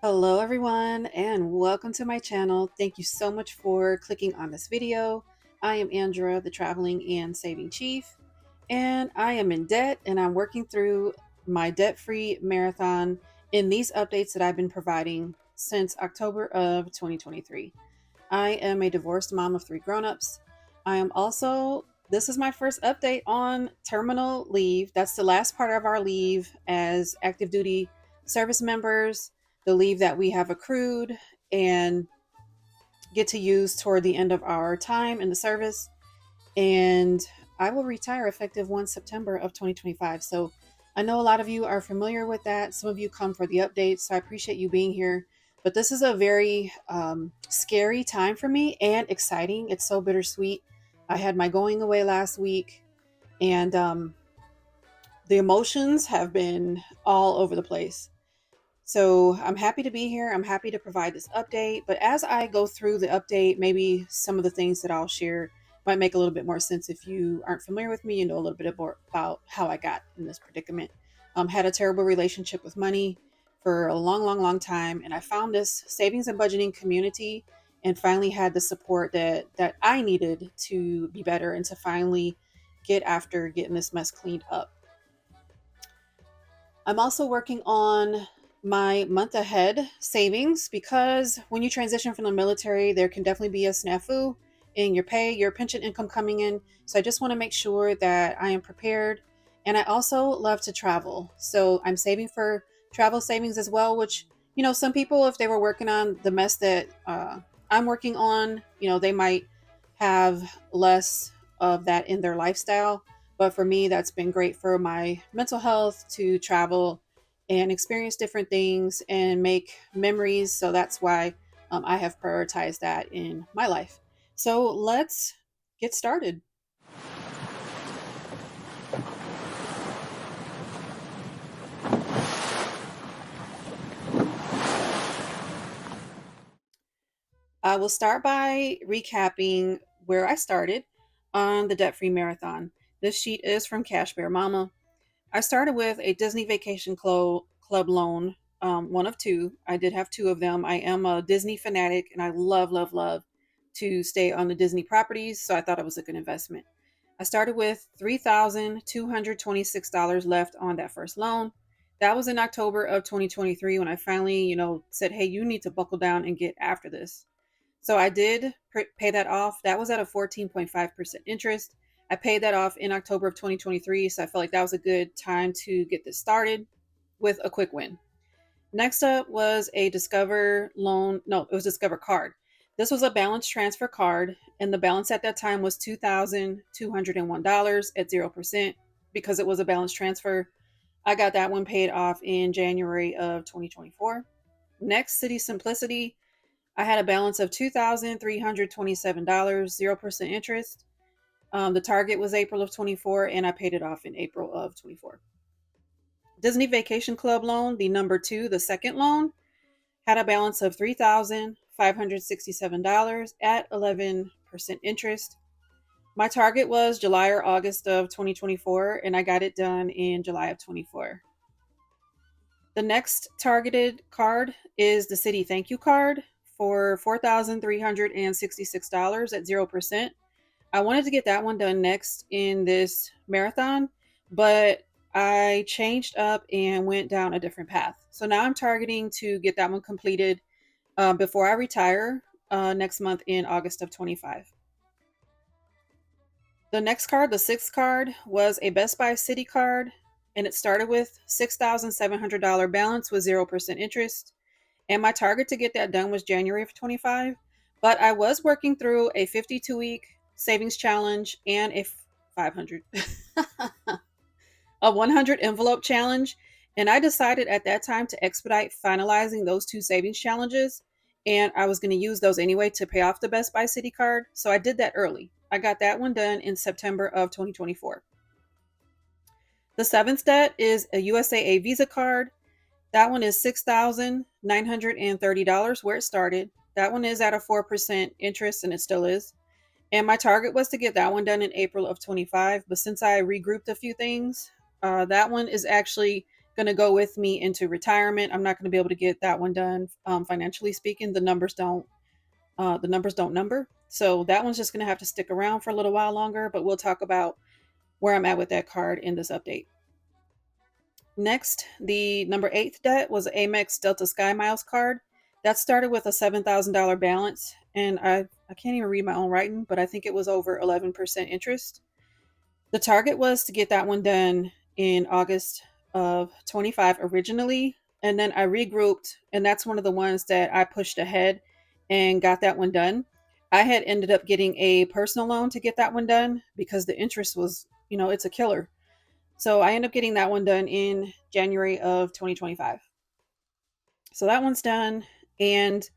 Hello everyone and welcome to my channel. Thank you so much for clicking on this video. I am Andra, the Traveling and Saving Chief, and I am in debt and I'm working through my debt-free marathon in these updates that I've been providing since October of 2023. I am a divorced mom of three grown-ups. This is my first update on terminal leave. That's the last part of our leave as active duty service members, the leave that we have accrued and get to use toward the end of our time in the service. And I will retire effective 1 September of 2025. So I know a lot of you are familiar with that. Some of you come for the updates. So I appreciate you being here. But this is a very scary time for me and exciting. It's so bittersweet. I had my going away last week, and the emotions have been all over the place. So I'm happy to be here. I'm happy to provide this update. But as I go through the update, maybe some of the things that I'll share might make a little bit more sense if you aren't familiar with me. You know a little bit more about how I got in this predicament. Had a terrible relationship with money for a long, long, long time, and I found this savings and budgeting community, and finally had the support that I needed to be better and to finally get after getting this mess cleaned up. I'm also working on my month ahead savings because when you transition from the military, there can definitely be a snafu in your pay, your pension income coming in. So I just want to make sure that I am prepared. And I also love to travel. So I'm saving for travel savings as well, which, some people, if they were working on the mess that I'm working on, they might have less of that in their lifestyle. But for me, that's been great for my mental health to travel and experience different things and make memories. So that's why I have prioritized that in my life. So let's get started. I will start by recapping where I started on the debt free marathon. This sheet is from Cash Bear Mama. I started with a Disney Vacation Club loan, one of two. I did have two of them. I am a Disney fanatic and I love, love, love to stay on the Disney properties. So I thought it was a good investment. I started with $3,226 left on that first loan. That was in October of 2023 when I finally, said, hey, you need to buckle down and get after this. So I did pay that off. That was at a 14.5% interest. I paid that off in October of 2023. So I felt like that was a good time to get this started with a quick win. Next up was a Discover loan. No, it was Discover card. This was a balance transfer card, and the balance at that time was $2,201 at 0% because it was a balance transfer. I got that one paid off in January of 2024. Next, City Simplicity. I had a balance of $2,327, 0% interest. The target was April of 24, and I paid it off in April of 24. Disney Vacation Club loan, the number two, the second loan, had a balance of $3,567 at 11% interest. My target was July or August of 2024, and I got it done in July of 24. The next targeted card is the City Thank You card for $4,366 at 0%. I wanted to get that one done next in this marathon, but I changed up and went down a different path. So now I'm targeting to get that one completed before I retire next month in August of 25. The next card, the sixth card, was a Best Buy City card, and it started with $6,700 balance with 0% interest. And my target to get that done was January of 25. But I was working through a 52-week savings challenge and a 500 a 100 envelope challenge, and I decided at that time to expedite finalizing those two savings challenges, and I was going to use those anyway to pay off the Best Buy City card, so I did that early. I got that one done in September of 2024. The seventh debt is a USAA Visa card. That one is $6,930 where it started. That one is at a 4% interest, and it still is. And my target was to get that one done in April of 25. But since I regrouped a few things, that one is actually going to go with me into retirement. I'm not going to be able to get that one done. Financially speaking, the numbers don't number. So that one's just going to have to stick around for a little while longer, but we'll talk about where I'm at with that card in this update. Next, the number 8th debt was an Amex Delta Sky Miles card. That started with a $7,000 balance, and I can't even read my own writing, but I think it was over 11% interest. The target was to get that one done in August of 25 originally, and then I regrouped, and that's one of the ones that I pushed ahead and got that one done. I had ended up getting a personal loan to get that one done because the interest was, it's a killer. So I ended up getting that one done in January of 2025. So that one's done. And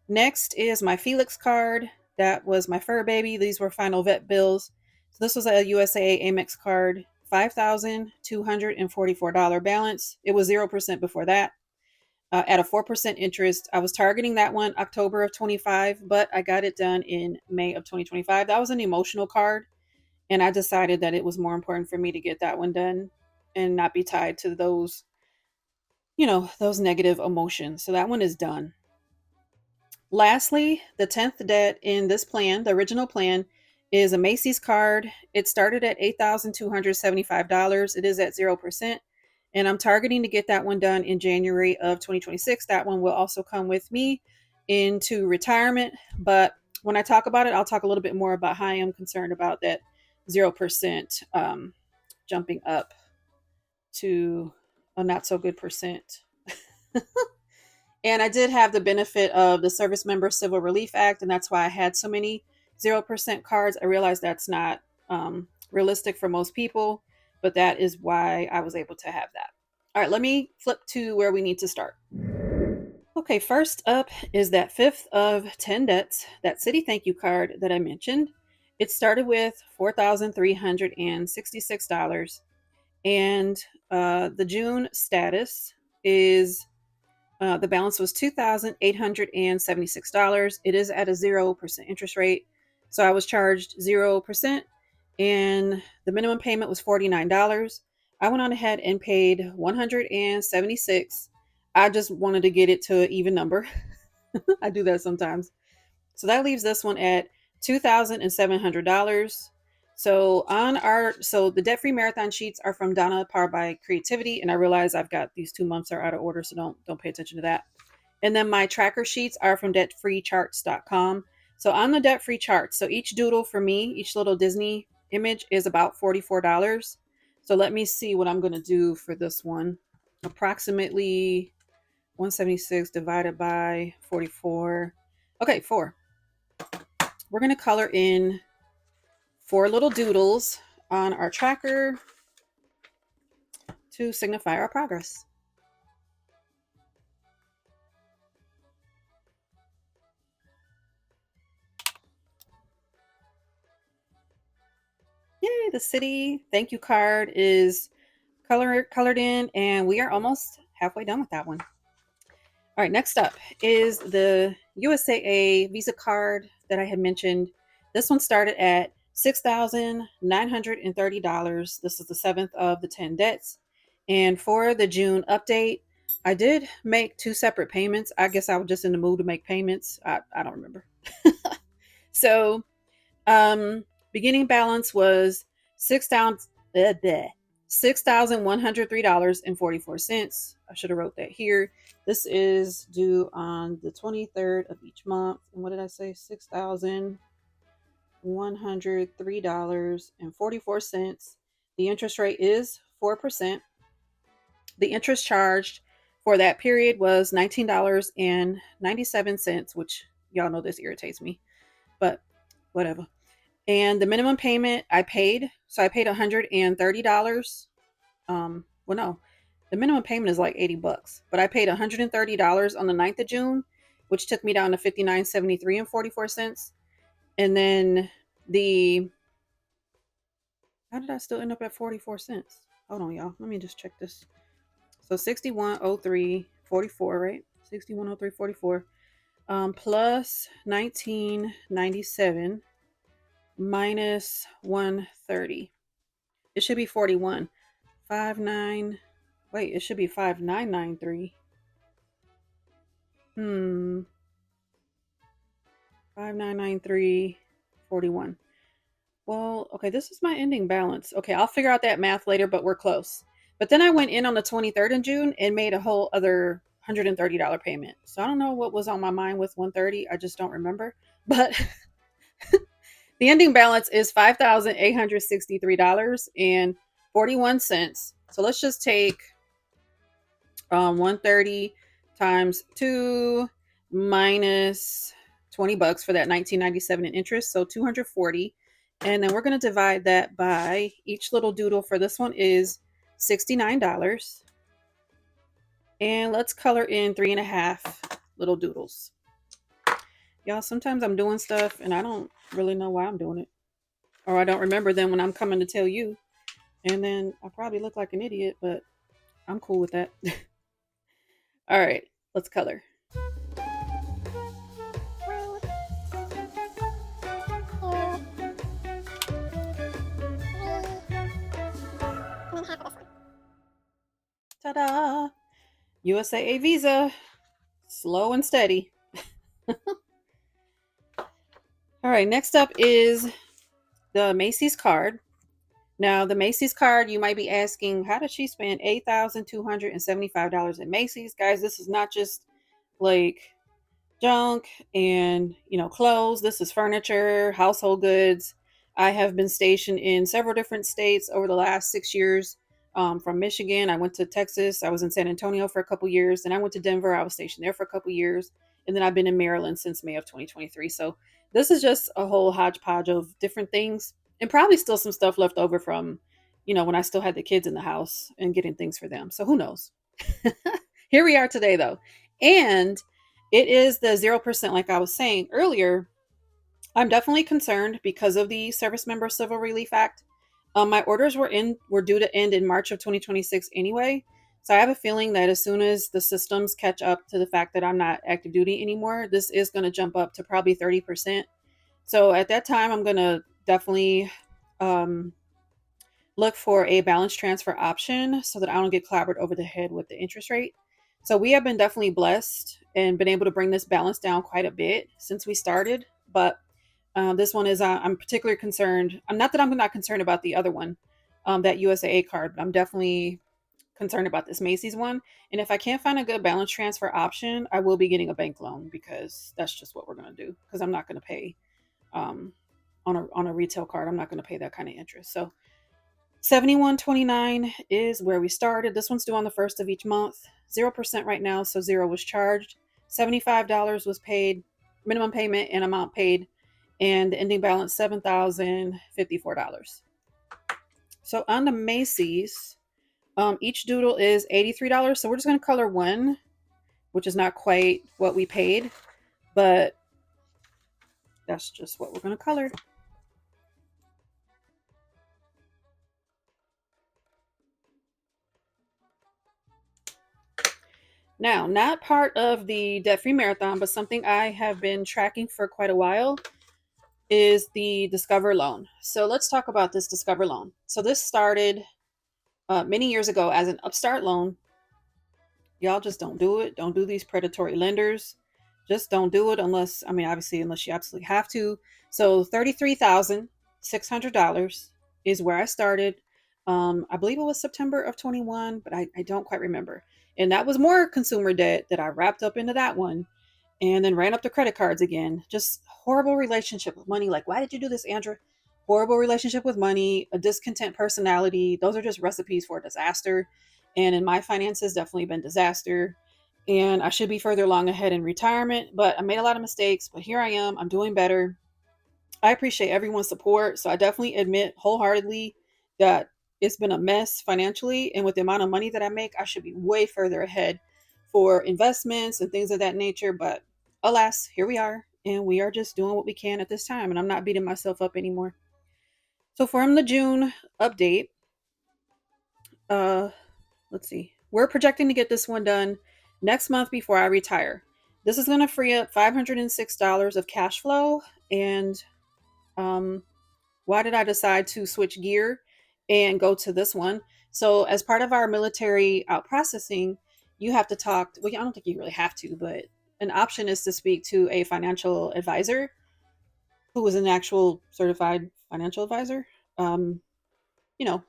next is my Felix card. That was my fur baby. These were final vet bills. So this was a USAA Amex card, $5,244 balance. It was 0% before that. At a 4% interest. I was targeting that one October of 25, but I got it done in May of 2025. That was an emotional card. And I decided that it was more important for me to get that one done and not be tied to those, those negative emotions. So that one is done. Lastly, the 10th debt in this plan, the original plan, is a Macy's card. It started at $8,275. It is at 0%. And I'm targeting to get that one done in January of 2026. That one will also come with me into retirement. But when I talk about it, I'll talk a little bit more about how I am concerned about that 0% jumping up to a not so good percent. And I did have the benefit of the Service Member Civil Relief Act, and that's why I had so many 0% cards. I realized that's not realistic for most people, but that is why I was able to have that. All right, let me flip to where we need to start. Okay, first up is that 5th of 10 debts, that City Thank You card that I mentioned. It started with $4,366, and the June status is the balance was $2,876. It is at a 0% interest rate. So I was charged 0%, and the minimum payment was $49. I went on ahead and paid $176. I just wanted to get it to an even number. I do that sometimes. So that leaves this one at $2,700. So the debt-free marathon sheets are from Donna Powered by Creativity, and I realize I've got these 2 months are out of order, so don't pay attention to that. And then my tracker sheets are from debtfreecharts.com. So on the debt-free charts, so each doodle for me, each little Disney image is about $44. So let me see what I'm going to do for this one. Approximately 176 divided by 44. Okay, 4. We're going to color in 4 little doodles on our tracker to signify our progress. Yay, the City Thank You card is colored in, and we are almost halfway done with that one. All right, next up is the USAA Visa card that I had mentioned. This one started at $6,930. This is the 7th of the 10 debts. And for the June update, I did make 2 separate payments. I guess I was just in the mood to make payments. I don't remember. So beginning balance was $6,103.44. I should have wrote that here. This is due on the 23rd of each month. And what did I say? $6,103.44. The interest rate is 4%. The interest charged for that period was $19.97, which y'all know this irritates me, but whatever. And the minimum payment I paid, so I paid $130. Well, no, the minimum payment is like $80, but I paid $130 on the 9th of June, which took me down to $59.73.44. And then how did I still end up at 44 cents? Hold on, y'all. Let me just check this. So 6103.44, right? 6103.44 plus 1997 minus 130. It should be 41. 59. Wait, it should be 5993. 5993.41. Well, okay, this is my ending balance. Okay, I'll figure out that math later, but we're close. But then I went in on the 23rd in June and made a whole other $130 payment. So I don't know what was on my mind with 130. I just don't remember. But the ending balance is $5,863.41. So let's just take 130 times 2 minus $20 for that 1997 in interest, so 240. And then we're going to divide that by each little doodle for this one is $69. And let's color in 3.5 little doodles. Y'all, sometimes I'm doing stuff and I don't really know why I'm doing it, or I don't remember them when I'm coming to tell you, and then I probably look like an idiot, but I'm cool with that. All right, let's color. Ta-da! USAA Visa. Slow and steady. All right, next up is the Macy's card. Now, the Macy's card, you might be asking, how did she spend $8,275 in Macy's? Guys, this is not just like junk and, clothes. This is furniture, household goods. I have been stationed in several different states over the last 6 years. From Michigan, I went to Texas. I was in San Antonio for a couple years. Then I went to Denver. I was stationed there for a couple years. And then I've been in Maryland since May of 2023. So this is just a whole hodgepodge of different things, and probably still some stuff left over from, when I still had the kids in the house and getting things for them. So who knows? Here we are today, though. And it is the 0%, like I was saying earlier. I'm definitely concerned because of the Service Member Civil Relief Act. My orders were due to end in March of 2026 anyway. So I have a feeling that as soon as the systems catch up to the fact that I'm not active duty anymore, this is going to jump up to probably 30%. So at that time, I'm going to definitely look for a balance transfer option so that I don't get clobbered over the head with the interest rate. So we have been definitely blessed and been able to bring this balance down quite a bit since we started. But this one is, I'm particularly concerned. I'm not that I'm not concerned about the other one, that USAA card, but I'm definitely concerned about this Macy's one. And if I can't find a good balance transfer option, I will be getting a bank loan, because that's just what we're going to do. Because I'm not going to pay on a retail card. I'm not going to pay that kind of interest. So $71.29 is where we started. This one's due on the first of each month. 0% right now, so 0 was charged. $75 was paid, minimum payment and amount paid, and the ending balance $7,054. So on the Macy's, each doodle is $83. So we're just going to color one, which is not quite what we paid, but that's just what we're going to color. Now, not part of the debt-free marathon, but something I have been tracking for quite a while is the Discover loan. So let's talk about this Discover loan. So this started many years ago as an Upstart loan. Y'all just don't do it. Don't do these predatory lenders. Just don't do it unless you absolutely have to. So $33,600 is where I started. I believe it was September of 21, but I don't quite remember. And that was more consumer debt that I wrapped up into that one, and then ran up the credit cards again. Just horrible relationship with money. Like, why did you do this, Andra? Horrible relationship with money, a discontent personality. Those are just recipes for disaster. And in my finances, definitely been disaster. And I should be further along ahead in retirement, but I made a lot of mistakes. But here I am. I'm doing better. I appreciate everyone's support. So I definitely admit wholeheartedly that it's been a mess financially. And with the amount of money that I make, I should be way further ahead for investments and things of that nature. But alas, here we are. And we are just doing what we can at this time. And I'm not beating myself up anymore. So from the June update, let's see. We're projecting to get this one done next month before I retire. This is going to free up $506 of cash flow. And why did I decide to switch gear and go to this one? So as part of our military out processing, you have to talk. Well, I don't think you really have to, but an option is to speak to a financial advisor who is an actual certified financial advisor. Um, you know,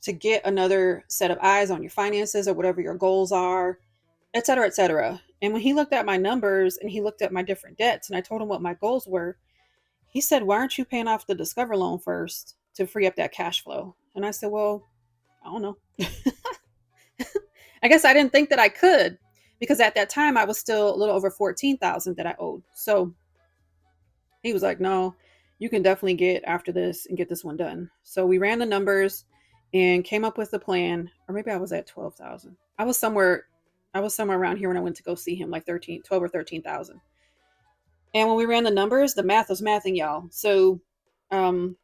to get another set of eyes on your finances or whatever your goals are, et cetera, et cetera. And when he looked at my numbers and he looked at my different debts and I told him what my goals were, he said, "Why aren't you paying off the Discover loan first to free up that cash flow?" And I said, "Well, I don't know." I guess I didn't think that I could because at that time I was still a little over 14,000 that I owed. So he was like, "No, you can definitely get after this and get this one done." So we ran the numbers and came up with the plan, or maybe I was at 12,000. I was somewhere around here when I went to go see him, like 13, 12 or 13,000. And when we ran the numbers, the math was mathing, y'all. So um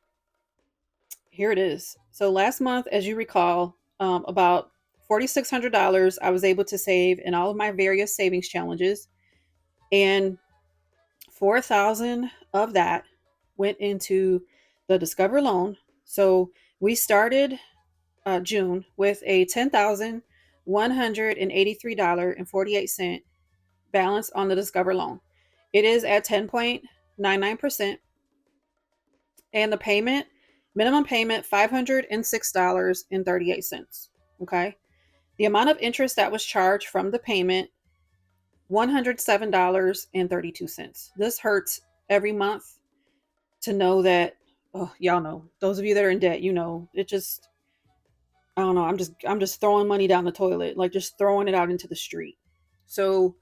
here it is. So last month, as you recall, about $4,600 I was able to save in all of my various savings challenges, and 4,000 of that went into the Discover loan. So we started June with a $10,183.48 balance on the Discover loan. It is at 10.99%, and the payment, minimum payment, $506.38. Okay. The amount of interest that was charged from the payment, $107.32. This hurts every month to know that, oh, y'all know, those of you that are in debt, it just, I don't know, I'm just throwing money down the toilet, like just throwing it out into the street. So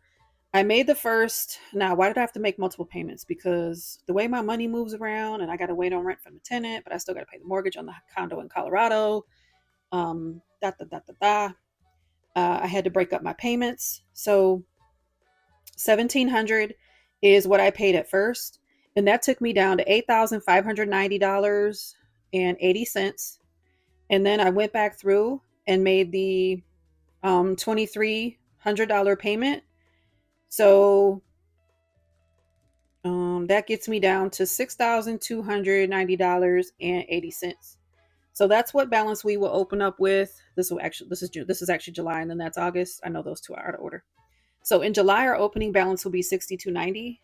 I made the first. Now, why did I have to make multiple payments? Because the way my money moves around and I got to wait on rent from the tenant, but I still got to pay the mortgage on the condo in Colorado. Da, da, da, da, da. I had to break up my payments. So 1,700 is what I paid at first. And that took me down to $8,590.80. And then I went back through and made the $2,300 payment. So that gets me down to $6,290.80. So that's what balance we will open up with. This is June. This is actually July, and then that's August. I know those two are out of order. So in July, our opening balance will be $6,290,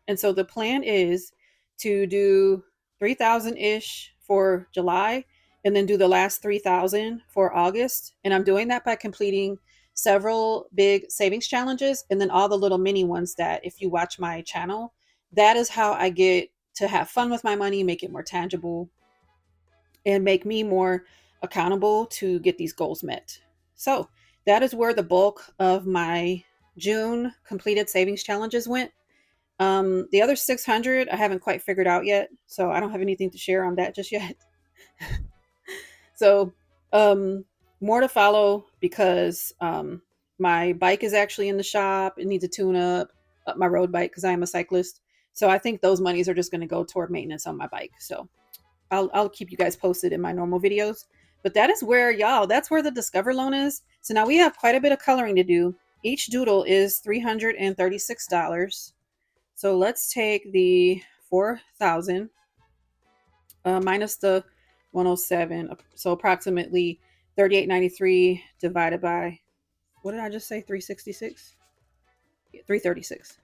and so the plan is to do 3,000 ish for July, and then do the last 3,000 for August. And I'm doing that by completing several big savings challenges, and then all the little mini ones that, if you watch my channel, that is how I get to have fun with my money, make it more tangible, and make me more accountable to get these goals met. So that is where the bulk of my June completed savings challenges went. The other 600 I haven't quite figured out yet, so I don't have anything to share on that just yet. So more to follow, because my bike is actually in the shop. It needs a tune up my road bike, because I am a cyclist. So I think those monies are just going to go toward maintenance on my bike. So I'll keep you guys posted in my normal videos. But that is where, y'all, that's where the Discover loan is. So now we have quite a bit of coloring to do. Each doodle is $336. So let's take the 4,000 minus the 107. So approximately 38.93 divided by, what did I just say? 366? 336.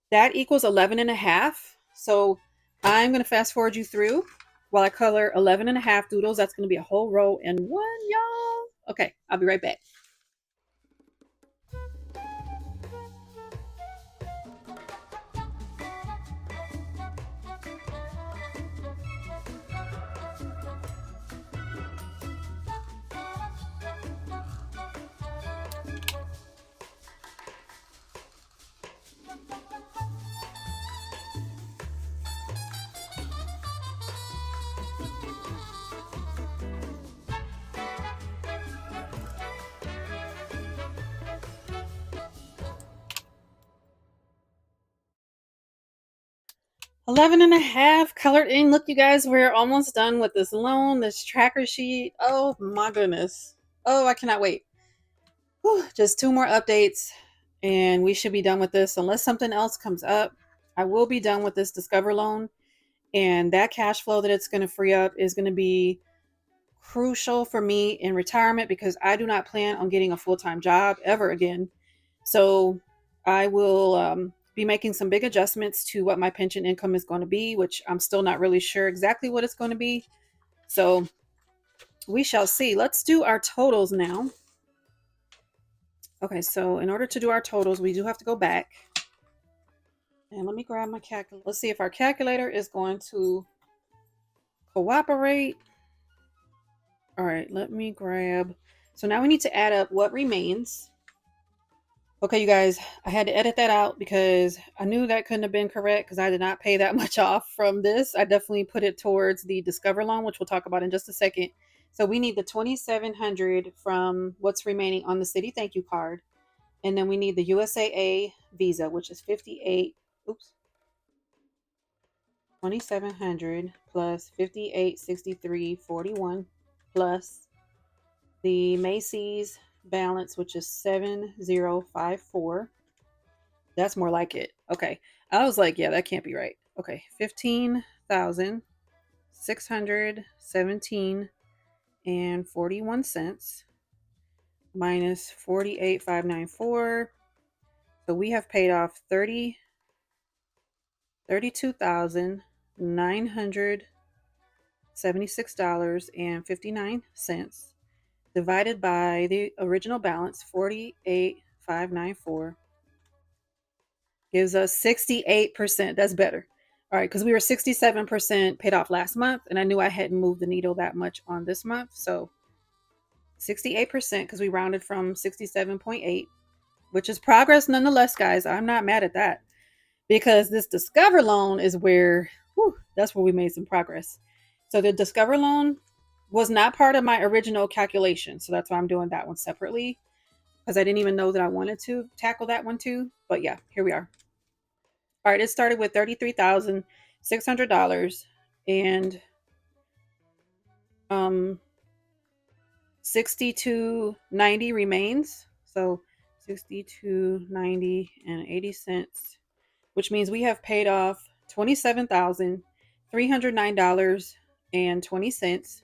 That equals 11 and a half. So I'm going to fast forward you through while I color 11 and a half doodles. That's going to be a whole row in one, y'all. Okay, I'll be right back. Eleven and a half colored in. Look, you guys, we're almost done with this loan, this tracker sheet. Oh my goodness. Oh, I cannot wait. Whew, just 2 more updates and we should be done with this. Unless something else comes up, I will be done with this Discover loan. And that cash flow that it's going to free up is going to be crucial for me in retirement because I do not plan on getting a full-time job ever again. So I will be making some big adjustments to what my pension income is going to be, which I'm still not really sure exactly what it's going to be. So we shall see. Let's do our totals now. Okay, so in order to do our totals, we do have to go back. And let me grab my calculator. Let's see if our calculator is going to cooperate. All right, let me grab. So now we need to add up what remains. Okay, you guys, I had to edit that out because I knew that couldn't have been correct because I did not pay that much off from this. I definitely put it towards the Discover loan, which we'll talk about in just a second. So we need the $2,700 from what's remaining on the city thank you card. And then we need the USAA visa, which is 2,700 plus 5863.41 plus the Macy's balance, which is 7054. That's more like it. Okay. I was like, yeah, that can't be right. Okay. 15,617 and 41 cents minus 48,594. So we have paid off $32,976.59 divided by the original balance, 48,594, gives us 68%. That's better. All right, because we were 67% paid off last month, and I knew I hadn't moved the needle that much on this month. So 68%, because we rounded from 67.8, which is progress nonetheless, guys. I'm not mad at that. Because this Discover loan is where, that's where we made some progress. So the Discover loan was not part of my original calculation. So that's why I'm doing that one separately because I didn't even know that I wanted to tackle that one too. But yeah, here we are. All right, it started with $33,600 and 62.90 remains. So 62.90 and 80 cents, which means we have paid off $27,309.20.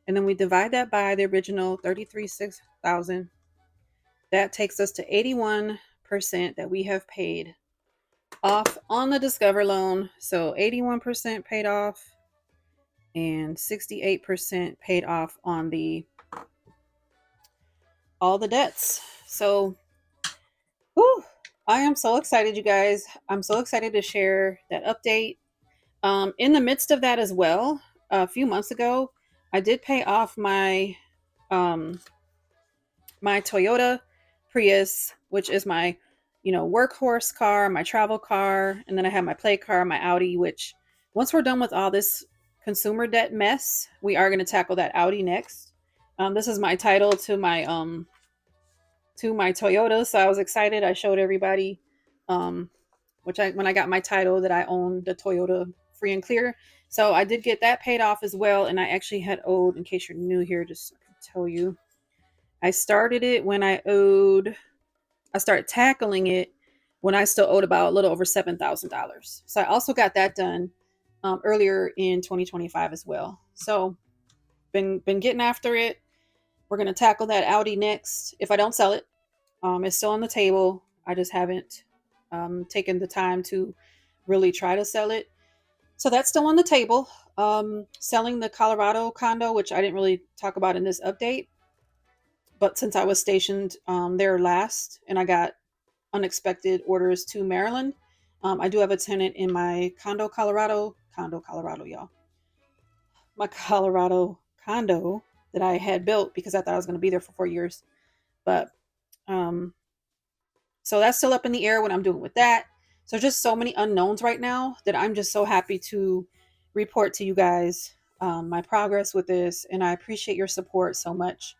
And then we divide that by the original $33,600. That takes us to 81% that we have paid off on the Discover loan. So 81% paid off and 68% paid off on all the debts. So I am so excited, you guys. I'm so excited to share that update. In the midst of that as well, a few months ago, I did pay off my my Toyota Prius, which is my, workhorse car, my travel car, and then I have my play car, my Audi, which once we're done with all this consumer debt mess, we are going to tackle that Audi next. This is my title to my Toyota, so I was excited. I showed everybody when I got my title that I owned the Toyota free and clear. So I did get that paid off as well, and I actually had owed, in case you're new here, just so I can tell you, I started it when I started tackling it when I still owed about a little over $7,000. So I also got that done earlier in 2025 as well. So been getting after it. We're going to tackle that Audi next. If I don't sell it, it's still on the table. I just haven't taken the time to really try to sell it. So that's still on the table. Selling the Colorado condo, which I didn't really talk about in this update. But since I was stationed there last and I got unexpected orders to Maryland, I do have a tenant in my Colorado, y'all. My Colorado condo that I had built because I thought I was going to be there for 4 years. But so that's still up in the air what I'm doing with that. So just so many unknowns right now that I'm just so happy to report to you guys my progress with this. And I appreciate your support so much.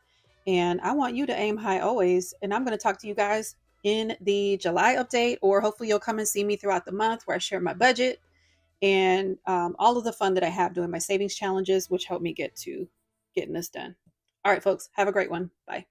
And I want you to aim high always. And I'm going to talk to you guys in the July update, or hopefully you'll come and see me throughout the month where I share my budget and all of the fun that I have doing my savings challenges, which help me get to getting this done. All right, folks, have a great one. Bye.